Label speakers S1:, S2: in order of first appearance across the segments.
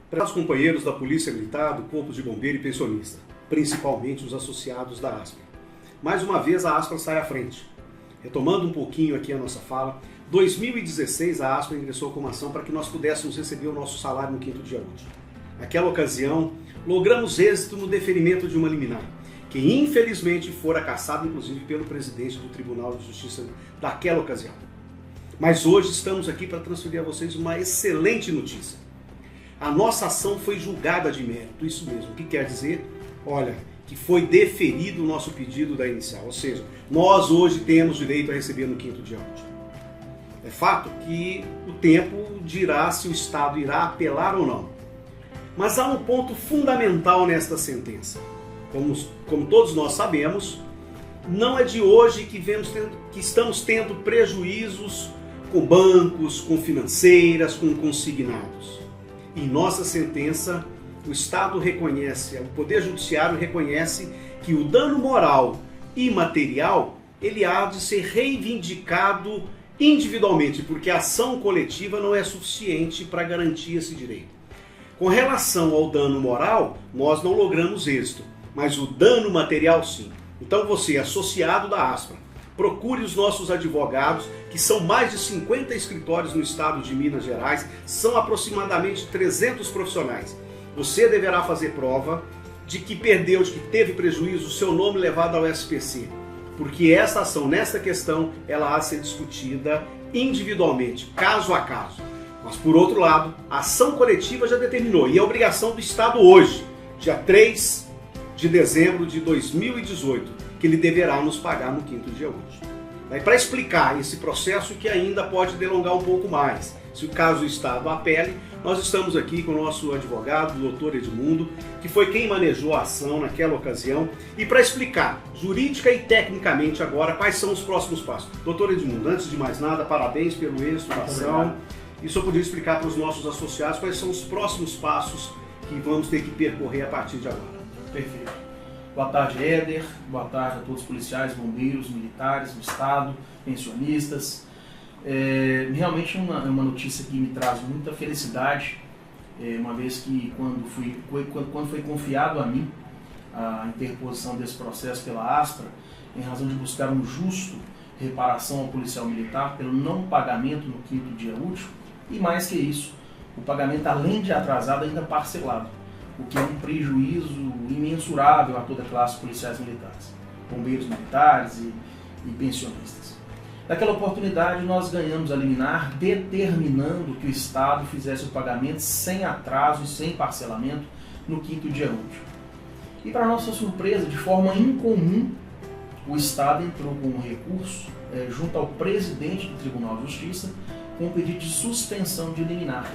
S1: Para os companheiros da Polícia Militar, do Corpo de Bombeiro e pensionista, principalmente os associados da Aspra. Mais uma vez a Aspra sai à frente. Retomando um pouquinho aqui a nossa fala, 2016 a Aspra ingressou com uma ação para que nós pudéssemos receber o nosso salário no 5º dia útil. Naquela ocasião, logramos êxito no deferimento de uma liminar, que infelizmente fora cassada inclusive pelo presidente do Tribunal de Justiça daquela ocasião. Mas hoje estamos aqui para transferir a vocês uma excelente notícia. A nossa ação foi julgada de mérito, isso mesmo. O que quer dizer? Olha, que foi deferido o nosso pedido da inicial, ou seja, nós hoje temos direito a receber no 5º dia útil. É fato que o tempo dirá se o Estado irá apelar ou não. Mas há um ponto fundamental nesta sentença. Como todos nós sabemos, não é de hoje que estamos tendo prejuízos com bancos, com financeiras, com consignados. Em nossa sentença, o Estado reconhece, o Poder Judiciário reconhece que o dano moral e material ele há de ser reivindicado individualmente, porque a ação coletiva não é suficiente para garantir esse direito. Com relação ao dano moral, nós não logramos êxito, mas o dano material sim. Então você, associado da Aspra, procure os nossos advogados, que são mais de 50 escritórios no estado de Minas Gerais, são aproximadamente 300 profissionais. Você deverá fazer prova de que perdeu, de que teve prejuízo, o seu nome levado ao SPC. Porque essa ação, nesta questão, ela há de ser discutida individualmente, caso a caso. Mas por outro lado, a ação coletiva já determinou, e é obrigação do Estado hoje, dia 3 de dezembro de 2018, que ele deverá nos pagar no 5º dia útil. Para explicar esse processo que ainda pode delongar um pouco mais, se o caso do Estado apele, nós estamos aqui com o nosso advogado, o Dr. Edmundo, que foi quem manejou a ação naquela ocasião, e para explicar jurídica e tecnicamente agora quais são os próximos passos. Dr. Edmundo, antes de mais nada, parabéns pelo êxito da ação. E só podia explicar para os nossos associados quais são os próximos passos que vamos ter que percorrer a partir de agora.
S2: Perfeito. Boa tarde, Éder. Boa tarde a todos os policiais, bombeiros, militares do Estado, pensionistas. Realmente é uma notícia que me traz muita felicidade, uma vez que quando foi confiado a mim a interposição desse processo pela Aspra, em razão de buscar um justo reparação ao policial militar pelo não pagamento no 5º dia útil, e mais que isso, o pagamento além de atrasado ainda parcelado, o que é um prejuízo imensurável a toda a classe de policiais militares, bombeiros militares e pensionistas. Naquela oportunidade nós ganhamos a liminar determinando que o Estado fizesse o pagamento sem atraso e sem parcelamento no 5º dia útil. E para nossa surpresa, de forma incomum, o Estado entrou com um recurso junto ao presidente do Tribunal de Justiça com um pedido de suspensão de liminar,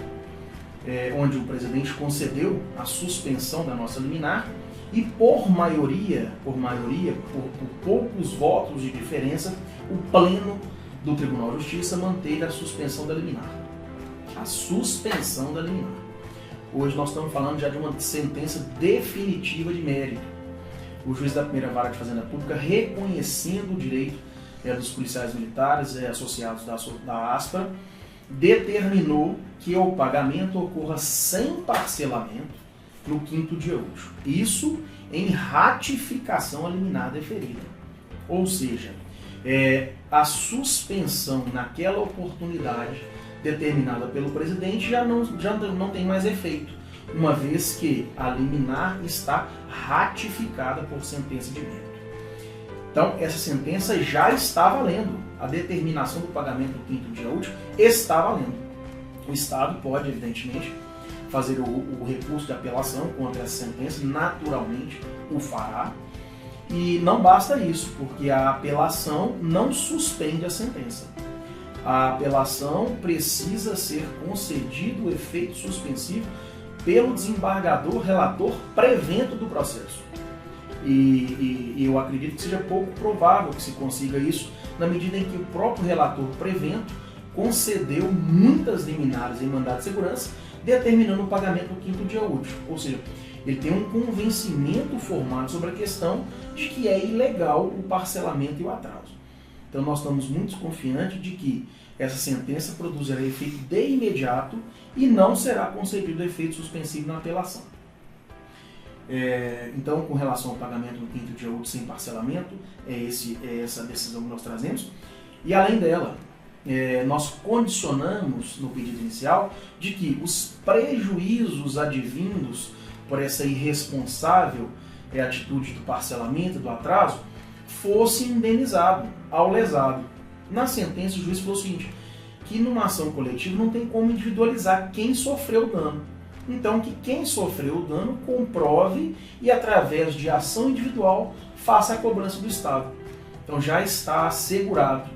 S2: onde o presidente concedeu a suspensão da nossa liminar e por poucos votos de diferença, o pleno do Tribunal de Justiça manteve a suspensão da liminar. A suspensão da liminar. Hoje nós estamos falando já de uma sentença definitiva de mérito. O juiz da primeira vara de Fazenda Pública, reconhecendo o direito dos policiais militares associados da Aspra, determinou que o pagamento ocorra sem parcelamento no 5º dia útil. Isso em ratificação a liminar deferida. Ou seja, a suspensão naquela oportunidade determinada pelo presidente já não tem mais efeito, uma vez que a liminar está ratificada por sentença de mérito. Então, essa sentença já está valendo. A determinação do pagamento do 5º dia útil está valendo. O Estado pode, evidentemente, fazer o recurso de apelação contra essa sentença, naturalmente o fará. E não basta isso, porque a apelação não suspende a sentença. A apelação precisa ser concedido o efeito suspensivo pelo desembargador relator prevento do processo. E eu acredito que seja pouco provável que se consiga isso, na medida em que o próprio relator prevento concedeu muitas liminares em mandado de segurança, determinando o pagamento do 5º dia útil. Ou seja, ele tem um convencimento formado sobre a questão de que é ilegal o parcelamento e o atraso. Então nós estamos muito confiantes de que essa sentença produzirá efeito de imediato e não será concebido efeito suspensivo na apelação. Então, com relação ao pagamento no quinto dia útil sem parcelamento, é essa decisão que nós trazemos. E além dela, nós condicionamos no pedido inicial de que os prejuízos advindos por essa irresponsável atitude do parcelamento, do atraso, fosse indenizado ao lesado. Na sentença, o juiz falou o seguinte, que numa ação coletiva não tem como individualizar quem sofreu o dano. Então, que quem sofreu o dano comprove e, através de ação individual, faça a cobrança do Estado. Então, já está assegurado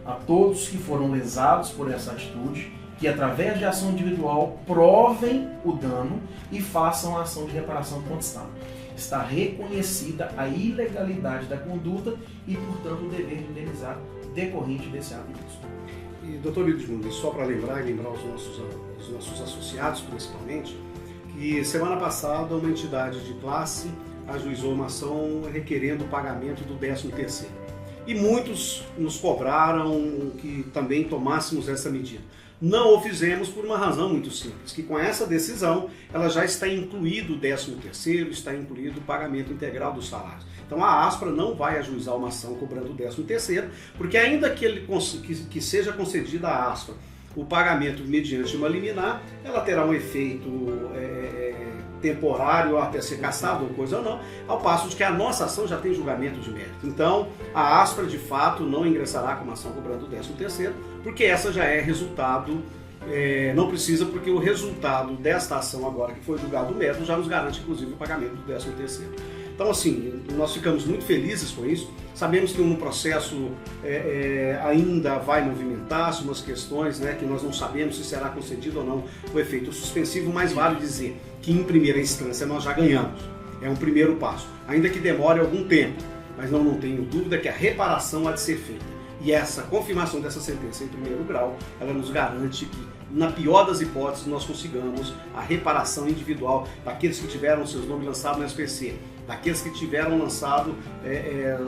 S2: a todos que foram lesados por essa atitude que, através de ação individual, provem o dano e façam a ação de reparação contra o Estado. Está reconhecida a ilegalidade da conduta e, portanto, o dever de indenizar decorrente desse ato ilícito.
S1: E, doutor Edmundo, só para lembrar os nossos associados, principalmente, que semana passada uma entidade de classe ajuizou uma ação requerendo o pagamento do 13º. E muitos nos cobraram que também tomássemos essa medida. Não o fizemos por uma razão muito simples, que com essa decisão ela já está incluído o 13º, está incluído o pagamento integral dos salários. Então a Aspra não vai ajuizar uma ação cobrando o 13º, porque ainda que seja concedida à Aspra o pagamento mediante uma liminar, ela terá um efeito temporário até ser cassado ou coisa ou não, ao passo de que a nossa ação já tem julgamento de mérito. Então a Aspra de fato não ingressará com uma ação cobrando o 13º, porque essa já é resultado, não precisa, porque o resultado desta ação agora que foi julgado o mérito já nos garante inclusive o pagamento do 13º. Então, assim, nós ficamos muito felizes com isso. Sabemos que um processo ainda vai movimentar-se, umas questões que nós não sabemos se será concedido ou não o efeito suspensivo, mas vale dizer que, em primeira instância, nós já ganhamos. É um primeiro passo, ainda que demore algum tempo, mas não tenho dúvida que a reparação há de ser feita. E essa confirmação dessa sentença em primeiro grau, ela nos garante que, na pior das hipóteses, nós consigamos a reparação individual daqueles que tiveram seus nomes lançados no SPC, daqueles que tiveram lançado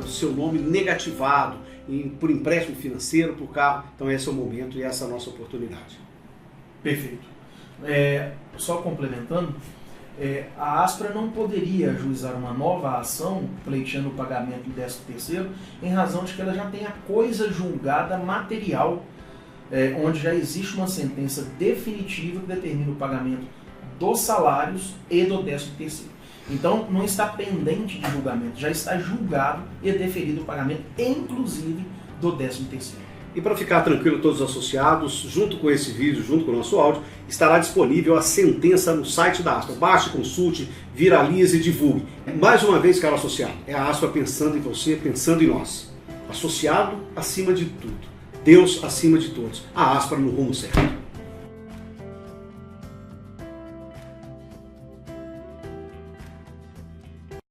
S1: seu nome negativado por empréstimo financeiro, por carro. Então esse é o momento e essa é a nossa oportunidade.
S2: Perfeito. Só complementando, a Aspra não poderia ajuizar uma nova ação pleiteando o pagamento do 13º em razão de que ela já tem a coisa julgada material, onde já existe uma sentença definitiva que determina o pagamento dos salários e do 13º. Então não está pendente de julgamento, já está julgado e deferido o pagamento, inclusive do 13º.
S1: E para ficar tranquilo todos os associados, junto com esse vídeo, junto com o nosso áudio, estará disponível a sentença no site da Aspra. Baixe, consulte, viralize e divulgue. Mais uma vez, caro associado, é a Aspra pensando em você, pensando em nós. Associado acima de tudo, Deus acima de todos, a Aspra no rumo certo.